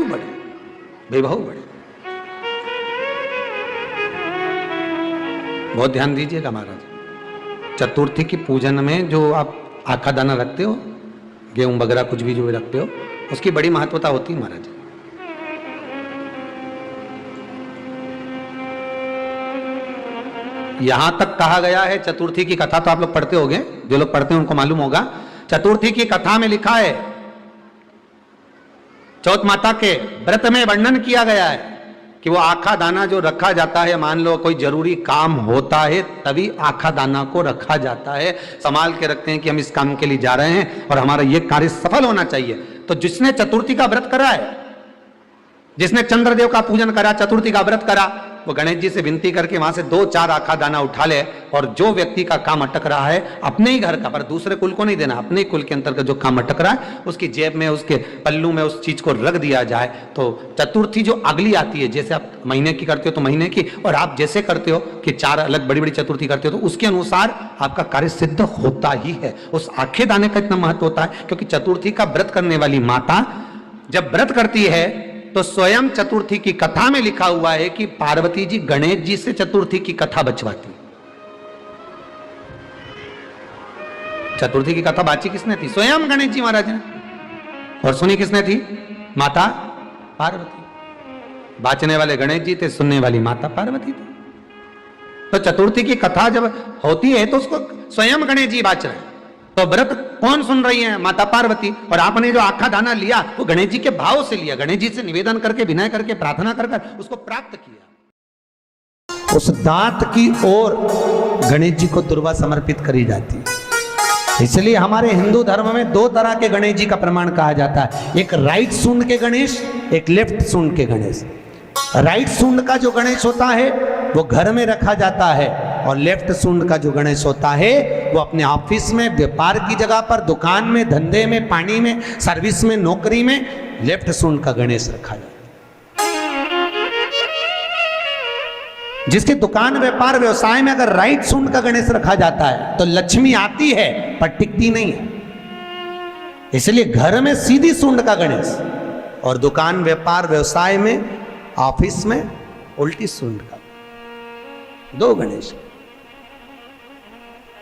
बढ़े, वैभव बढ़े। बहुत ध्यान दीजिएगा महाराज। चतुर्थी की पूजन में जो आप आखा दाना रखते हो, गेहूं वगैरह कुछ भी जो भी रखते हो, उसकी बड़ी महत्वता होती है महाराज। यहां तक कहा गया है, चतुर्थी की कथा तो आप लोग पढ़ते होंगे, जो लोग पढ़ते हैं उनको मालूम होगा। चतुर्थी की कथा में लिखा है, चौथ माता के व्रत में वर्णन किया गया है कि वो आखा दाना जो रखा जाता है, मान लो कोई जरूरी काम होता है तभी आखा दाना को रखा जाता है, संभाल के रखते हैं कि हम इस काम के लिए जा रहे हैं और हमारा ये कार्य सफल होना चाहिए। तो जिसने चतुर्थी का व्रत करा है, जिसने चंद्रदेव का पूजन करा, चतुर्थी का व्रत करा, वो गणेश जी से विनती करके वहां से 2-4 आखा दाना उठा ले, और जो व्यक्ति का काम अटक रहा है अपने ही घर का, पर दूसरे कुल को नहीं देना, अपने ही कुल के अंतर्गत जो काम अटक रहा है उसकी जेब में, उसके पल्लू में उस चीज को रख दिया जाए। तो चतुर्थी जो अगली आती है, जैसे आप महीने की करते हो तो महीने की, और आप जैसे करते हो कि 4 अलग बड़ी बड़ी चतुर्थी करते हो तो उसके अनुसार आपका कार्य सिद्ध होता ही है। उस आखे दाने का इतना महत्व होता है क्योंकि चतुर्थी का व्रत करने वाली माता जब व्रत करती है तो स्वयं चतुर्थी की कथा में लिखा हुआ है कि पार्वती जी गणेश जी से चतुर्थी की कथा बचवाती। चतुर्थी की कथा बाची किसने थी? स्वयं गणेश जी महाराज ने। और सुनी किसने थी? माता पार्वती। बाचने वाले गणेश जी थे, सुनने वाली माता पार्वती थी। तो चतुर्थी की कथा जब होती है तो उसको स्वयं गणेश जी बाच रहे हैं। तो व्रत कौन सुन रही है? माता पार्वती। और आपने जो आखा दाना लिया वो गणेश जी के भाव से लिया, गणेश जी से निवेदन करके, विनय करके, प्रार्थना कर उसको प्राप्त किया। उस दांत की ओर गणेश जी को दुर्वा समर्पित करी जाती है। इसलिए हमारे हिंदू धर्म में 2 तरह के गणेश जी का प्रमाण कहा जाता है, एक राइट सूंड के गणेश, एक लेफ्ट सूंड के गणेश। राइट सूंड का जो गणेश होता है वो घर में रखा जाता है, और लेफ्ट सूंड का जो गणेश होता है वो अपने ऑफिस में, व्यापार की जगह पर, दुकान में, धंधे में, पानी में, सर्विस में, नौकरी में लेफ्ट सूंड का गणेश रखा जाता है। जिसके दुकान, व्यापार, व्यवसाय में अगर राइट सूंड का गणेश रखा जाता है तो लक्ष्मी आती है पर टिकती नहीं है। इसलिए घर में सीधी सूंड का गणेश, और दुकान, व्यापार, व्यवसाय में, ऑफिस में उल्टी सूंड का, 2 गणेश।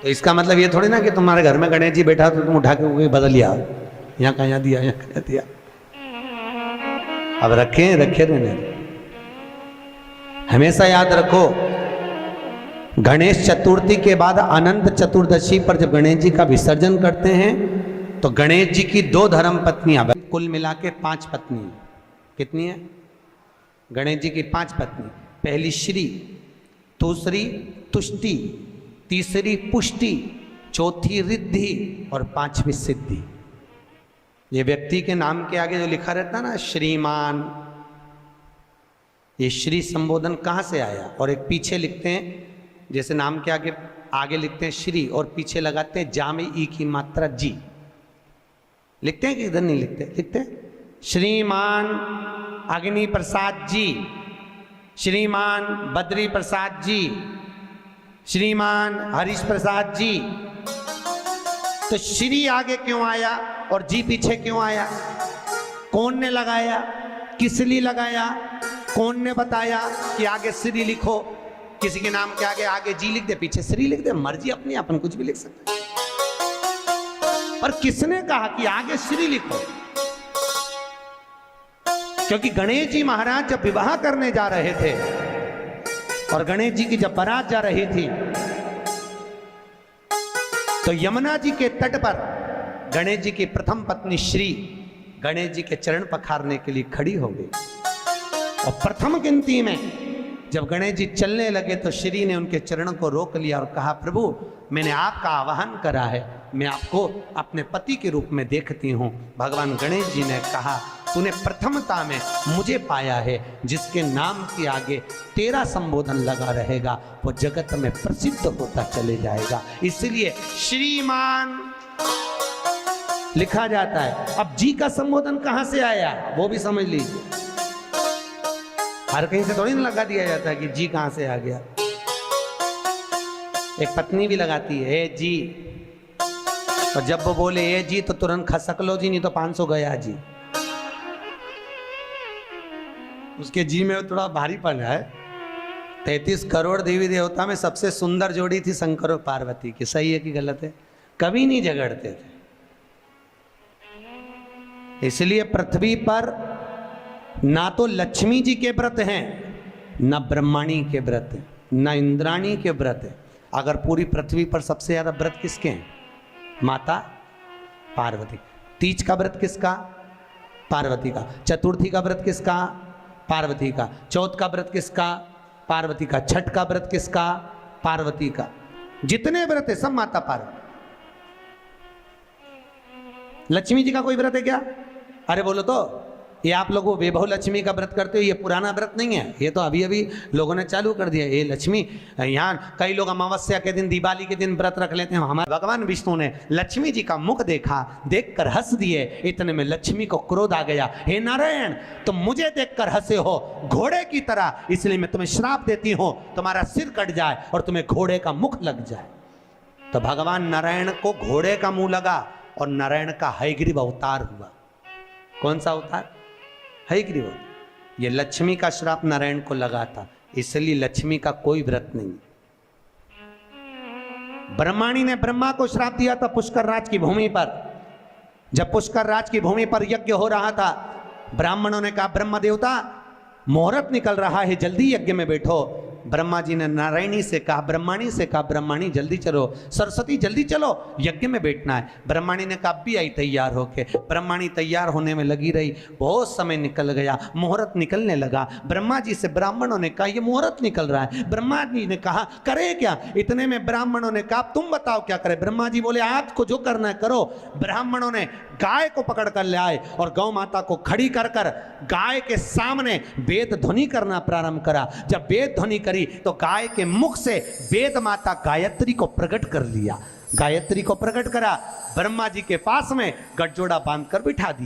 तो इसका मतलब ये थोड़ी ना कि तुम्हारे घर में गणेश जी बैठा तो तुम उठा के बदल लिया, यहाँ का यहाँ दिया, यहाँ का दिया। अब रखे रहने। हमेशा याद रखो, गणेश चतुर्थी के बाद अनंत चतुर्दशी पर जब गणेश जी का विसर्जन करते हैं तो गणेश जी की 2 धर्म पत्नियां, कुल मिला के 5 पत्नी। कितनी है? गणेश जी की 5 पत्नी। पहली श्री, दूसरी तुष्टि, तीसरी पुष्टि, चौथी रिद्धि और 5वीं सिद्धि। ये व्यक्ति के नाम के आगे जो लिखा रहता है ना, श्रीमान, ये श्री संबोधन कहाँ से आया? और एक पीछे लिखते हैं, जैसे नाम के आगे लिखते हैं श्री और पीछे लगाते हैं जा में ई की मात्रा जी। लिखते हैं कि इधर नहीं लिखते? लिखते हैं श्रीमान अग्नि प्रसाद जी, श्रीमान बद्री प्रसाद जी, श्रीमान हरीश प्रसाद जी। तो श्री आगे क्यों आया और जी पीछे क्यों आया? कौन ने लगाया? किस लिए लगाया? कौन ने बताया कि आगे श्री लिखो? किसी के नाम के आगे जी लिख दे, पीछे श्री लिख दे, मर्जी अपनी, अपन कुछ भी लिख सकते हैं। पर किसने कहा कि आगे श्री लिखो? क्योंकि गणेश जी महाराज जब विवाह करने जा रहे थे और गणेश जी की जब बारात जा रही थी तो यमुना जी के तट पर गणेश जी की प्रथम पत्नी श्री गणेश जी के चरण पखारने के लिए खड़ी हो गई। और प्रथम गिनती में जब गणेश जी चलने लगे तो श्री ने उनके चरणों को रोक लिया और कहा, प्रभु मैंने आपका आवाहन करा है, मैं आपको अपने पति के रूप में देखती हूँ। भगवान गणेश जी ने कहा, तूने प्रथमता में मुझे पाया है, जिसके नाम के आगे तेरा संबोधन लगा रहेगा वो जगत में प्रसिद्ध होता चले जाएगा। इसलिए श्रीमान लिखा जाता है। अब जी का संबोधन कहां से आया वो भी समझ लीजिए। हर कहीं से थोड़ी ना लगा दिया जाता है कि जी कहां से आ गया। एक पत्नी भी लगाती है ए जी, और जब वो बोले ए जी तो तुरंत खसक लो जी, नहीं तो 500 गया जी। उसके जी में थोड़ा भारीपन है। 33 करोड़ देवी देवता में सबसे सुंदर जोड़ी थी शंकर और पार्वती की। सही है कि गलत है? कभी नहीं झगड़ते थे। इसलिए पृथ्वी पर ना तो लक्ष्मी जी के व्रत हैं, ना ब्रह्माणी के व्रत हैं, ना इंद्राणी के व्रत हैं। अगर पूरी पृथ्वी पर सबसे ज्यादा व्रत किसके हैं? माता पार्वती। तीज का व्रत किसका? पार्वती का। चतुर्थी का व्रत किसका? पार्वती का। चौथ का व्रत किसका? पार्वती का। छठ का व्रत किसका? पार्वती का। जितने व्रत है सब माता पार्वती। लक्ष्मी जी का कोई व्रत है क्या? अरे बोलो तो। ये आप लोग वैभव लक्ष्मी का व्रत करते हो, ये पुराना व्रत नहीं है, ये तो अभी अभी लोगों ने चालू कर दिया। ये लक्ष्मी, यहाँ कई लोग अमावस्या के दिन, दिवाली के दिन व्रत रख लेते हैं। हमारे भगवान विष्णु ने लक्ष्मी जी का मुख देखा, देखकर हंस दिए। इतने में लक्ष्मी को क्रोध आ गया, हे नारायण तुम मुझे देखकर हंसे हो घोड़े की तरह, इसलिए मैं तुम्हें श्राप देती हूं, तुम्हारा सिर कट जाए और तुम्हें घोड़े का मुख लग जाए। तो भगवान नारायण को घोड़े का मुंह लगा और नारायण का हयग्रीव अवतार हुआ। कौन सा अवतार? हयग्रीव। ये लक्ष्मी का श्राप नारायण को लगा था, इसलिए लक्ष्मी का कोई व्रत नहीं। ब्रह्माणी ने ब्रह्मा को श्राप दिया था पुष्कर राज की भूमि पर। जब पुष्कर राज की भूमि पर यज्ञ हो रहा था, ब्राह्मणों ने कहा ब्रह्म देवता मुहूर्त निकल रहा है, जल्दी यज्ञ में बैठो। ब्रह्मा जी ने नारायणी से कहा, ब्रह्माणी से कहा, ब्रह्माणी जल्दी चलो, सरस्वती जल्दी चलो, यज्ञ में बैठना है। ब्रह्माणी ने कहा भी आई तैयार होके। ब्रह्माणी तैयार होने में लगी रही, बहुत समय निकल गया, मुहूर्त निकलने लगा। ब्रह्मा जी से ब्राह्मणों ने कहा ये मुहूर्त निकल रहा है। ब्रह्मा जी ने कहा करे क्या? इतने में ब्राह्मणों ने कहा तुम बताओ क्या करे? ब्रह्मा जी बोले आपको जो करना है करो। ब्राह्मणों ने गाय को पकड़ कर ले आए और गौ माता को खड़ी कर कर गाय के सामने वेद ध्वनि करना प्रारंभ करा। जब वेद ध्वनि करी तो गाय के मुख से वेद माता गायत्री को प्रकट कर लिया। गायत्री को प्रकट करा, ब्रह्मा जी के पास में गठजोड़ा बांधकर बिठा दिया।